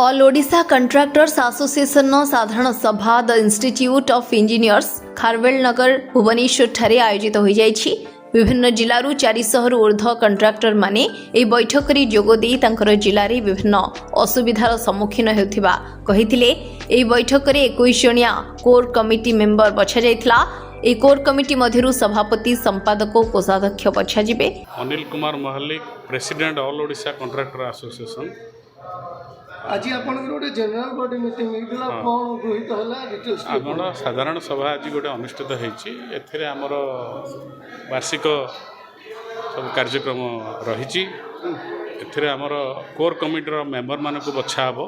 All Odisha कंट्राक्टर्स association साधारण सभा the institute of engineers Kharavela Nagar Bhubaneswar ठारे आयोजित हो जाइछि। विभिन्न जिलूर 400 रु ऊर्ध्व कंट्राक्टर माने ଏହି ବୈଠକରେ ଯୋଗ ଦେଇ ତାଙ୍କର ଜିଲ୍ଲାରେ ବିଭିନ୍ନ ଅସୁବିଧାର ସମ୍ମୁଖୀନ ହେଉଥିବା କହିଥିଲେ। ଏହି ବୈଠକରେ 21 ଜଣିଆ କୋର୍ କମିଟି मेंबर ବଛାଯାଇଥିଲା। ଏହି କୋର୍ କମିଟି ମଧ୍ୟରୁ ସଭାପତି ସମ୍ପାଦକ ଓ କୋଷାଧ୍ୟକ୍ଷ ବଛାଯିବେ। Anil Kumar Mahalik president all Odisha contractor association. आज गोटे जनरल बॉडी मीटिंग होइतला कोन गृहीत होला डिटेल्स आमर साधारण सभा आज गोटे अनुष्ठित होईछि। एथिरे आमर वार्षिक सब कार्यक्रम रहिछि। एथिरे आमर कोर कमिटी रो मेंबर मानको बछा हबो।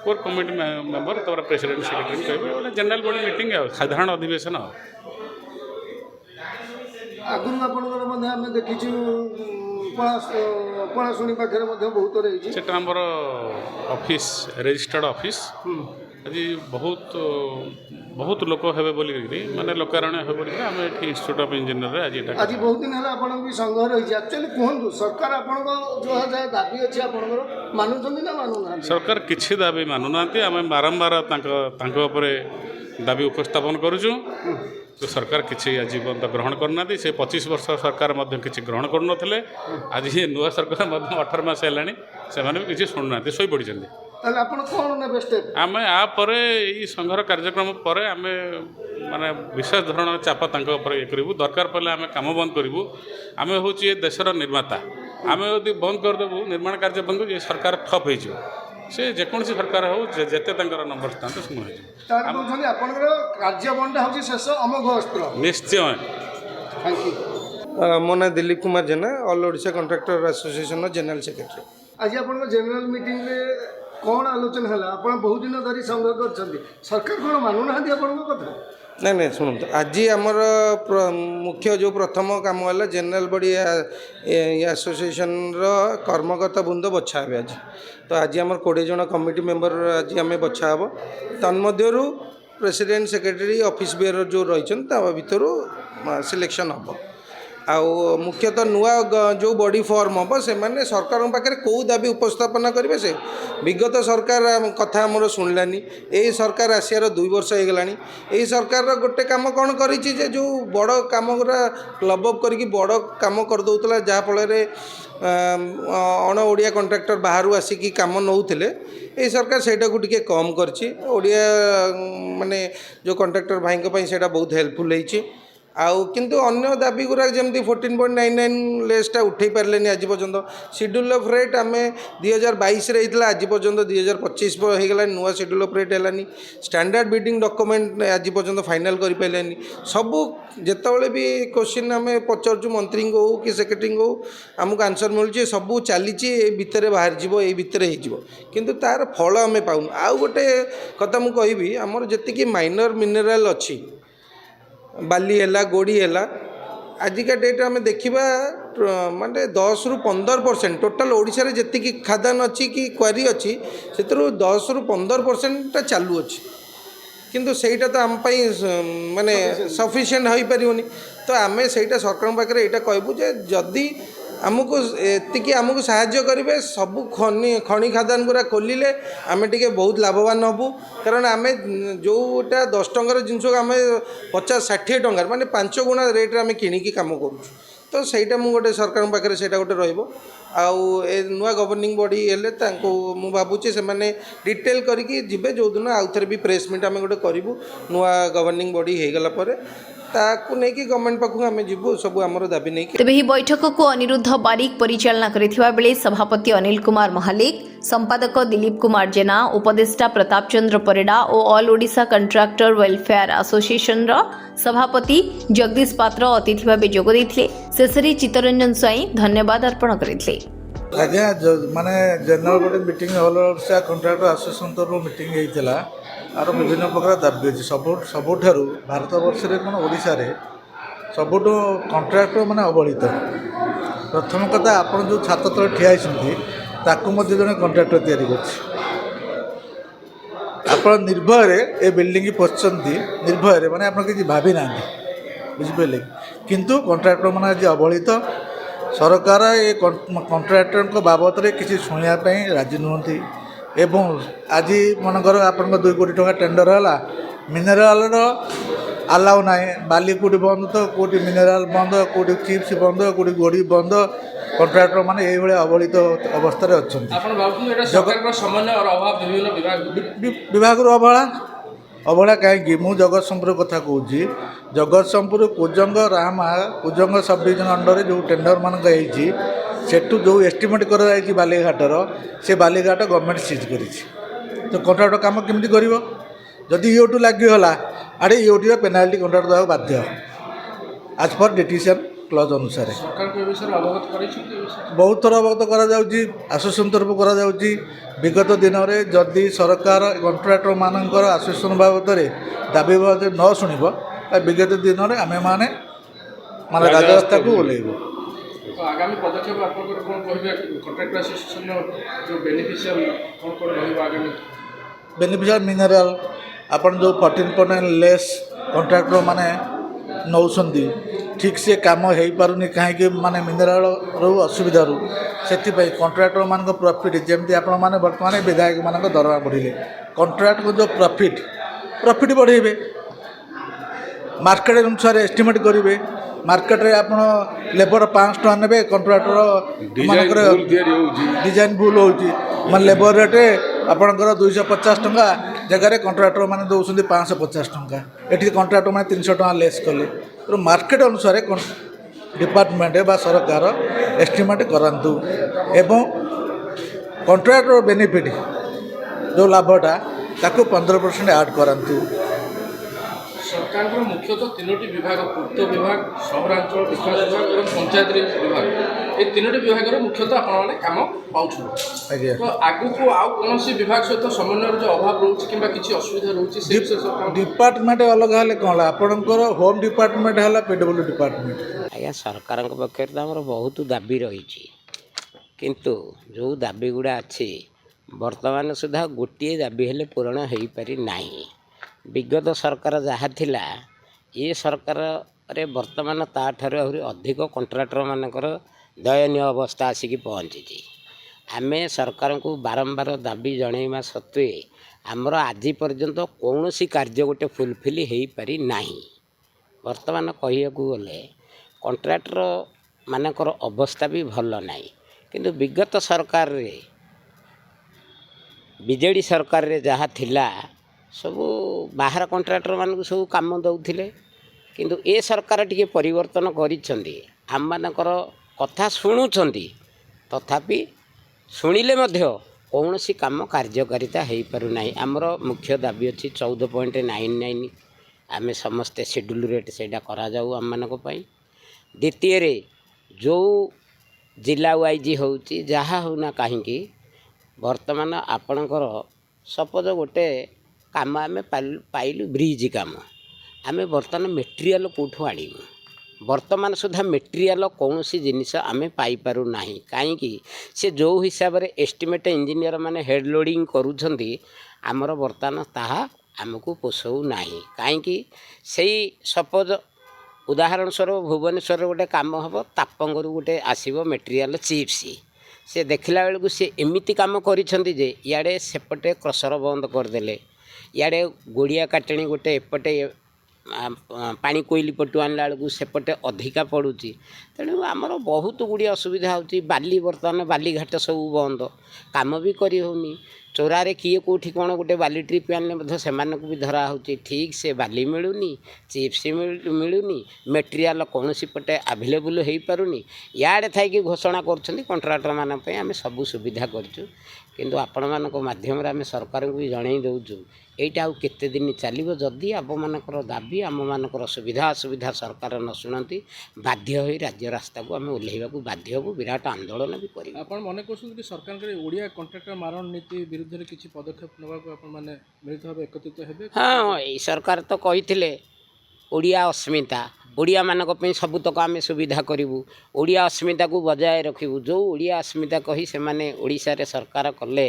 कोर कमिटी मेंबर तोरा प्रेसिडेंट सेक्रेटरी कहबे बोले जनरल बॉडी मीटिंग है साधारण अधिवेशन। आगुन आपनकर मध्ये हम देखिछु पणाशुणी पाखे बहुत रही सेटा आमर ऑफिस रजिस्टर्ड ऑफिस आज बहुत बहुत लोक हेबे बोली माने लोकारण हे बोली आम इंस्टीट्यूट ऑफ इंजीनियर आज आज बहुत दिन है आपन भी संघ रही एक्चुअली कहतु सरकार आपन जो है दाबी अच्छी आपनकर मानुछन ना मानुना सरकार किछि दाबी मानुना आम बारंबार तांको उपरे दाबी उपस्थापन करूछु। तो सरकार किसी आज पर्यंत ग्रहण करना से 25 वर्ष सरकार किसी ग्रहण करुनथिले। आज ये नुआ सरकार 18 मास है से किसी शुणुना शोई पड़ी आम आपर ये संघर कार्यक्रम पर आम माने विशेष धरण चाप ये करूँ दरकार पड़े आम कम बंद करूँ। आम हूँ ये देशर निर्माता आम यदि बंद करदेबू निर्माण कार्य बंद कर सरकार ठप हो से जेकोसी सरकार हो जेते नंबर था निश्चय। मो ना Dilip Kumar Jena all Odisha contractor association general secretary. आज आप जनरल मीटिंग रे कौन आलोचना है बहुत दिन धरी संघ कर सरकार कौन मानुना कथा नहीं नहीं शुणु आज आमर मुख्य जो प्रथम काम है जनरल बॉडी एसोसिएशन कर्मकर्ता बृंद बछा हे आज। तो आज आम 20 जन कमिटी मेंबर आज आम बछा हे तन्मध्यरु प्रेसिडेंट सेक्रेटरी ऑफिस बियर जो रही भितर सिलेक्शन हम आउ मुख्यतः नुआ जो बॉडी फॉर्म हम से माने सरकार पाखे कौ दाबी उपस्थापन करेंगे से विगत सरकार कथा आमर शुणलानी यही सरकार आसियार 2 वर्ष हो गलानी। यही सरकार गोटे काम कौन कर जो बड़ कम गुरा क्लब अप करके बड़ काम करदौला जहाँफल अण ओडिया कंट्राक्टर बाहर आसिकी काम नौले ये सरकार सेटा को टिके कम करछि। ओडिया माने जो कंट्राक्टर भाई से बहुत हेल्पफुल होती आउ किंतु अन्य दाबी गुरा जमी 14.99 लेसटा उठे पारे आज पर्यंत शेड्यूल ऑफ रेट आम 2022 आज पर्यंत 2025 हो गला नुआ शेड्यूल ऑफ रेट है स्टैंडर्ड बिडिंग डॉक्यूमेंट आज पर्यंत फाइनल कर पारानी सबू जिते भी क्वेश्चन आम पचारू मंत्री को कि सेक्रेटरी को आमको आंसर मिलूँ सबू चली भितर बाहर जीव ये भितर किंतु तार फल आम पाऊँ। आउ गोटे कथा मुझे कहबी आमर जी माइनर मिनेराल अच्छी बाली है गोड़ी है आजिका डेट आम देखा माने 10 रु 15% टोटाल ओडिशा रे जेतिकी खादान अच्छी कि क्वारी अच्छी से 10 रु 15% चालू अच्छी किंतु सेटा तो आम माने सफिशिएंट हो पारिबनी। तो आम सेटा सरकार पाखे यहाँ कहबू जे जदि आमको एतिकी आमको साहाय्य करेंगे सबू खनि खादान गुरा खोलिले आम टे बहुत लाभवान हबू कारण आम जोटा 10 टंकार जिनस आम 50-60 टंकार माने 5 गुणा रेट आम किणिकी काम करूँ। तो सहीटा मु गोटे सरकार पाखे से गोटे रहिबो आउ ए नुआ गवर्निंग बॉडी हेले तांको मु भाबुचे से माने डिटेल करके जिबे जो दिन आउ थरे भी प्रेस मीट आम गोटे करूँ नुआ गवर्निंग बॉडी हो गला परे ताकू नहीं कि गवर्नमेंट पाखु आम जीवु सब आमर दाबी नहीं। तेबे ही बैठक को अनिरुद्ध बारिक परिचालना करथिबा बेले सभापति अनिल कुमार महालिक, संपादक दिलीप कुमार जेना, उपदेष्टा प्रताप चंद्र परिडा और all Odisha contractor welfare association रो सभापति जगदीश पात्र अतिथि भाव जोग देथिले। शेषरी चित्तरंजन स्वाई धन्यवाद अर्पण करथिले। आज्ञा माने general body meeting all Odisha contractor association तो मीटिंग होइतला आर विभिन्न प्रकार दाबी अच्छी सबुठारु भारत वर्ष कौन ओडिशा रे सबुठू कंट्राक्टर माने अवहेलित। प्रथम कथा आपन जो छात तले ठिया होती जड़े कंट्राक्टर तैयारी कर निर्भय ए बिल्डिंग पशुंट निर्भय माने आप किसी भावी ना बुझिपारे किंतु कंट्राक्टर मैंने आज अवहेलित सरकार ये कंट्राक्टर बाबद किसी शुणापी राजी नुहति ଏବଂ ଆଜି ମନେକର ଆପଣଙ୍କ 2 କୋଟି ଟଙ୍କା ଟେଣ୍ଡର ହେଲା, ମିନେରାଲର ଆଲାଉ ନାହିଁ, ବାଲି କେଉଁଠି ବନ୍ଦ ତ କେଉଁଠି ମିନେରାଲ ବନ୍ଦ, କେଉଁଠି ଚିପ୍ସ ବନ୍ଦ, କେଉଁଠି ଗୋଡ଼ି ବନ୍ଦ, କଣ୍ଟ୍ରାକ୍ଟର ମାନେ ଏଇଭଳିଆ ଅବହେଳିତ ଅବସ୍ଥାରେ ଅଛନ୍ତି। ଆପଣ ଭାବୁଛନ୍ତି ଏଇଟା ସରକାରଙ୍କ ସମନ୍ୱୟର ଅଭାବ ବିଭିନ୍ନ ବିଭାଗର ଅବହେଳା କାହିଁକି? ମୁଁ ଜଗତସିଂହପୁର କଥା କହୁଛି। ଜଗତସିଂହପୁର କୁଜଙ୍ଗ ରାହାମା କୁଜଙ୍ଗ ସବ୍ ଡିଭିଜନ ଅଣ୍ଡରରେ ଯେଉଁ ଟେଣ୍ଡର ମାନଙ୍କ ହେଇଛି, ସେଠୁ ଯେଉଁ ଏଷ୍ଟିମେଟ୍ କରାଯାଇଛି ବାଲିଘାଟର, ସେ ବାଲିଘାଟ ଗଭର୍ଣ୍ଣମେଣ୍ଟ ସିଜ୍ କରିଛି। ତ କଣ୍ଟ୍ରାକ୍ଟର କାମ କେମିତି କରିବ? ଯଦି ଇଓଟୁ ଲାଗିଗଲା, ଆଡ଼େ ଇଓଟିର ପେନାଲ୍ଟି କଣ୍ଟ୍ରାକ୍ଟ ଦେବାକୁ ବାଧ୍ୟ ଆଜ୍ ପର୍ ଡିଟିସନ୍ କ୍ଲଜ୍ ଅନୁସାରେ। ସରକାରଙ୍କ ଏ ବିଷୟରେ ଅବଗତ କରିଛନ୍ତି? ବହୁତ ଥର ଅବଗତ କରାଯାଉଛି, ଆସୋସିଏସନ୍ ତରଫରୁ କରାଯାଉଛି। ବିଗତ ଦିନରେ ଯଦି ସରକାର କଣ୍ଟ୍ରାକ୍ଟରମାନଙ୍କର ଆସୋସିଏସନ୍ ବାବଦରେ ଦାବି ବାବଦରେ ନ ଶୁଣିବ, ବିଗତ ଦିନରେ ଆମେମାନେ ରାଜରାସ୍ତାକୁ ଓହ୍ଲାଇବୁ। ଆଗାମୀ ପଦକ୍ଷେପ ଆପଣଙ୍କର କ'ଣ କହିବେ? କଣ୍ଟ୍ରାକ୍ଟର ଆସୋସିଏସନର ଯେଉଁ ବେନିଫିସିଆରୀ କ'ଣ ରହିବ ଆଗାମୀ? ବେନିଫିସିଆରୀ ମିନେରାଲ ଆପଣ ଯେଉଁ 14% ଲେସ୍ କଣ୍ଟ୍ରାକ୍ଟର ମାନେ ନେଉଛନ୍ତି, ଠିକ୍ ସେ କାମ ହେଇପାରୁନି କାହିଁକି? ମାନେ ମିନେରାଲରୁ ଅସୁବିଧାରୁ, ସେଥିପାଇଁ କଣ୍ଟ୍ରାକ୍ଟରମାନଙ୍କ ପ୍ରଫିଟ୍, ଯେମିତି ଆପଣମାନେ ବର୍ତ୍ତମାନ ବିଧାୟକମାନଙ୍କ ଦରମା ବଢ଼ିଲେ, କଣ୍ଟ୍ରାକ୍ଟର ଯେଉଁ ପ୍ରଫିଟ୍ ବଢ଼େଇବେ, ମାର୍କେଟ ଅନୁସାରେ ଏଷ୍ଟିମେଟ୍ କରିବେ। ମାର୍କେଟରେ ଆପଣ ଲେବର 500 ଟଙ୍କା ନେବେ, କଣ୍ଟ୍ରାକ୍ଟର ମାନଙ୍କର ଡିଜାଇନ୍ ଭୁଲ ହେଉଛି, ମାନେ ଲେବର ରେଟ୍ ଆପଣଙ୍କର 250 ଟଙ୍କା ଜାଗାରେ କଣ୍ଟ୍ରାକ୍ଟର ମାନେ ଦେଉଛନ୍ତି 550 ଟଙ୍କା। ଏଠି କଣ୍ଟ୍ରାକ୍ଟର ମାନେ 300 ଟଙ୍କା ଲେସ୍ କଲେ। ତେଣୁ ମାର୍କେଟ ଅନୁସାରେ ଡିପାର୍ଟମେଣ୍ଟ ବା ସରକାର ଏଷ୍ଟିମେଟ୍ କରାନ୍ତୁ ଏବଂ କଣ୍ଟ୍ରାକ୍ଟର ବେନିଫିଟ୍ ଯେଉଁ ଲାଭଟା ତାକୁ 15% ଆଡ଼୍ କରାନ୍ତୁ। ସରକାରଙ୍କର ମୁଖ୍ୟତଃ 3ଟି ବିଭାଗ, ପୂର୍ତ୍ତ ବିଭାଗ, ସହରାଞ୍ଚଳ ବିକାଶ ବିଭାଗ ଏବଂ ପଞ୍ଚାୟତ ବିଭାଗ, ଏ 3ଟି ବିଭାଗର ମୁଖ୍ୟତଃ ଆପଣମାନେ କାମ ପାଉଛନ୍ତି। ଆଜ୍ଞା। ତ ଆଗକୁ ଆଉ କୌଣସି ବିଭାଗ ସହିତ ସମନ୍ୱୟର ଯେଉଁ ଅଭାବ ରହୁଛି କିମ୍ବା କିଛି ଅସୁବିଧା ରହୁଛି, ସେ ଡିପାର୍ଟମେଣ୍ଟ ଅଲଗା ହେଲେ କ'ଣ ହେଲା? ଆପଣଙ୍କର ହୋମ୍ ଡିପାର୍ଟମେଣ୍ଟ ହେଲା PW ଡିପାର୍ଟମେଣ୍ଟ। ଆଜ୍ଞା, ସରକାରଙ୍କ ପକ୍ଷରେ ତ ଆମର ବହୁତ ଦାବି ରହିଛି, କିନ୍ତୁ ଯେଉଁ ଦାବି ଗୁଡ଼ା ଅଛି ବର୍ତ୍ତମାନ ସୁଦ୍ଧା ଗୋଟିଏ ଦାବି ହେଲେ ପୂରଣ ହୋଇପାରି ନାହିଁ। ବିଗତ ସରକାର ଯାହା ଥିଲା, ଏ ସରକାରରେ ବର୍ତ୍ତମାନ ତାଠାରୁ ଆହୁରି ଅଧିକ କଣ୍ଟ୍ରାକ୍ଟରମାନଙ୍କର ଦୟନୀୟ ଅବସ୍ଥା ଆସିକି ପହଞ୍ଚିଛି। ଆମେ ସରକାରଙ୍କୁ ବାରମ୍ବାର ଦାବି ଜଣାଇବା ସତ୍ତ୍ୱେ ଆମର ଆଜି ପର୍ଯ୍ୟନ୍ତ କୌଣସି କାର୍ଯ୍ୟ ଗୋଟେ ଫୁଲଫିଲ୍ ହୋଇପାରି ନାହିଁ। ବର୍ତ୍ତମାନ କହିବାକୁ ଗଲେ କଣ୍ଟ୍ରାକ୍ଟର ମାନଙ୍କର ଅବସ୍ଥା ବି ଭଲ ନାହିଁ। କିନ୍ତୁ ବିଗତ ସରକାରରେ, ବିଜେଡ଼ି ସରକାରରେ ଯାହା ଥିଲା, ସବୁ ବାହାର କଣ୍ଟ୍ରାକ୍ଟରମାନଙ୍କୁ ସବୁ କାମ ଦେଉଥିଲେ। କିନ୍ତୁ ଏ ସରକାର ଟିକେ ପରିବର୍ତ୍ତନ କରିଛନ୍ତି, ଆମମାନଙ୍କର କଥା ଶୁଣୁଛନ୍ତି, ତଥାପି ଶୁଣିଲେ ମଧ୍ୟ କୌଣସି କାମ କାର୍ଯ୍ୟକାରିତା ହୋଇପାରୁନାହିଁ। ଆମର ମୁଖ୍ୟ ଦାବି ଅଛି 14.99, ଆମେ ସମସ୍ତେ ସେଡ୍ୟୁଲ୍ ରେଟ୍ ସେଇଟା କରାଯାଉ ଆମମାନଙ୍କ ପାଇଁ। ଦ୍ୱିତୀୟରେ ଯେଉଁ ଜିଲ୍ଲା ୱାଇଜ୍ ହେଉଛି ଯାହା ହେଉନା କାହିଁକି, ବର୍ତ୍ତମାନ ଆପଣଙ୍କର ସପୋଜ ଗୋଟେ କାମ ଆମେ ପାଇଲୁ ବ୍ରିଜ୍ କାମ, ଆମେ ବର୍ତ୍ତମାନ ମେଟେରିଆଲ କେଉଁଠୁ ଆଣିବୁ? ବର୍ତ୍ତମାନ ସୁଦ୍ଧା ମେଟେରିଆଲ କୌଣସି ଜିନିଷ ଆମେ ପାଇପାରୁନାହିଁ। କାହିଁକି? ସେ ଯେଉଁ ହିସାବରେ ଏଷ୍ଟିମେଟ୍ ଇଞ୍ଜିନିୟର ମାନେ ହେଡ଼୍ ଲୋଡ଼ିଂ କରୁଛନ୍ତି, ଆମର ବର୍ତ୍ତମାନ ତାହା ଆମକୁ ପୋଷଉ ନାହିଁ। କାହିଁକି? ସେଇ ସପୋଜ ଉଦାହରଣ ସ୍ୱରୂପ ଭୁବନେଶ୍ୱରରେ ଗୋଟେ କାମ ହେବ, ତାପଙ୍ଗରୁ ଗୋଟେ ଆସିବ ମେଟେରିଆଲ ଚିପ୍ସ, ସେ ଦେଖିଲା ବେଳକୁ ସେ ଏମିତି କାମ କରିଛନ୍ତି ଯେ ଇଆଡ଼େ ସେପଟେ କ୍ରସର ବନ୍ଦ କରିଦେଲେ, ଇଆଡ଼େ ଗୋଡ଼ିଆ କାଟଣୀ ଗୋଟେ ଏପଟେ ପାଣି କୋଇଲି ପଟୁ ଆଣିଲା ବେଳକୁ ସେପଟେ ଅଧିକା ପଡ଼ୁଛି। ତେଣୁ ଆମର ବହୁତ ଗୁଡ଼ିଏ ଅସୁବିଧା ହେଉଛି। ବାଲି ବର୍ତ୍ତମାନ ବାଲିଘାଟ ସବୁ ବନ୍ଦ, କାମ ବି କରି ହେଉନି। ଚୋରାରେ କିଏ କେଉଁଠି କ'ଣ ଗୋଟେ ବାଲି ଟ୍ରିପ୍ ଆଣିଲେ ମଧ୍ୟ ସେମାନଙ୍କୁ ବି ଧରା ହେଉଛି। ଠିକ୍ ସେ ବାଲି ମିଳୁନି, ଚିପ୍ସ ମିଳୁନି, ମେଟେରିଆଲ କୌଣସି ପଟେ ଆଭେଲେବୁଲ୍ ହୋଇପାରୁନି। ଇଆଡ଼େ ଥାଇକି ଘୋଷଣା କରୁଛନ୍ତି କଣ୍ଟ୍ରାକ୍ଟରମାନଙ୍କ ପାଇଁ ଆମେ ସବୁ ସୁବିଧା କରିଛୁ। କିନ୍ତୁ ଆପଣମାନଙ୍କ ମାଧ୍ୟମରେ ଆମେ ସରକାରଙ୍କୁ ବି ଜଣାଇ ଦେଉଛୁ, ଏଇଟା ଆଉ କେତେ ଦିନ ଚାଲିବ? ଯଦି ଆମମାନଙ୍କର ଦାବି, ଆମମାନଙ୍କର ସୁବିଧା ଅସୁବିଧା ସରକାର ନ ଶୁଣନ୍ତି, ବାଧ୍ୟ ହୋଇ ରାଜ୍ୟ ରାସ୍ତାକୁ ଆମେ ଓହ୍ଲାଇବାକୁ ବାଧ୍ୟ ହେବୁ, ବିରାଟ ଆନ୍ଦୋଳନ ବି କରିବୁ। ଆପଣ ମନେ କରୁଛନ୍ତି କି ସରକାରଙ୍କର ଓଡ଼ିଆ କଣ୍ଟ୍ରାକ୍ଟର ମାରଣ ନୀତି ବିରୁଦ୍ଧରେ କିଛି ପଦକ୍ଷେପ ନେବାକୁ ଆପଣମାନେ ମିଳିତ ଭାବେ ଏକତ୍ରିତ ହେବେ? ହଁ, ଏଇ ସରକାର ତ କହିଥିଲେ ଓଡ଼ିଆ ଅସ୍ମିତା, ଓଡ଼ିଆମାନଙ୍କ ପାଇଁ ସବୁତକ ଆମେ ସୁବିଧା କରିବୁ, ଓଡ଼ିଆ ଅସ୍ମିତାକୁ ବଜାୟ ରଖିବୁ। ଯେଉଁ ଓଡ଼ିଆ ଅସ୍ମିତା କହି ସେମାନେ ଓଡ଼ିଶାରେ ସରକାର କଲେ,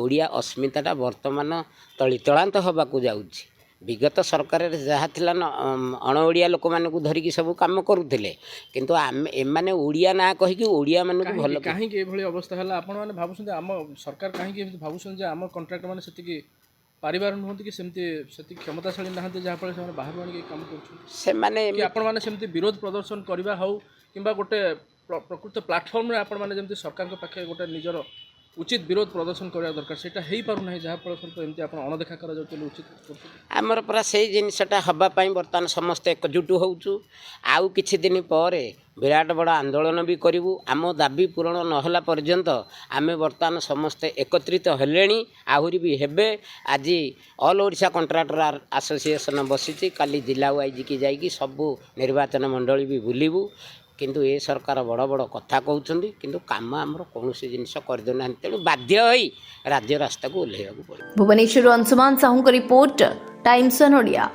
ଓଡ଼ିଆ ଅସ୍ମିତାଟା ବର୍ତ୍ତମାନ ତଳିତଳାନ୍ତ ହେବାକୁ ଯାଉଛି। विगत सरकार जहाँ थिला अणओडिया लोक मानू धरिकी सब काम करुले किंतु आम एमाने ओडिया ना कहीकि ओडिया मानू भल कहीं एभली अवस्था है आपण मैंने भावुं आम सरकार कहीं भावुं आम कंट्राक्टर मैंने से पारिवार नुहति कि सेमती क्षमताशाली नहांती जहाँफल से बाहर आनी काम कर आपण मैंने सेमती विरोध प्रदर्शन करवा हो कि गोटे प्रकृत प्लाटफर्म आपण मैंने जमी सरकार पाखे गोटे निजर उचित विरोध प्रदर्शन करवा दरकार सेटा हो पारना जहाँफल एमती आप अणदेखा कर उचित आमर पूरा से जिनसटा हवापाई बर्तमान समस्ते एकजुट होचु आउ किछि दिन पर विराट बड़ आंदोलन भी करूँ आम दाबी पूरण नहला पर्यंत आम बर्तमान समस्ते एकत्रित हेले आहरी भी हेबे आज ऑल ओडिशा कंट्राक्टर एसोसिएशन बसी काली जिला वाइज की जाइकी सबू निर्वाचन मंडली भी बुलू किंतु ए सरकार बड़ बड़ कथा कहते किंतु काम आमर कौन जिनस करदेना तेणु बाध्य होई राज्य रास्ता को ओह्लैया पड़े। Bhubaneswar Anshuman Sahu report Times on Odia.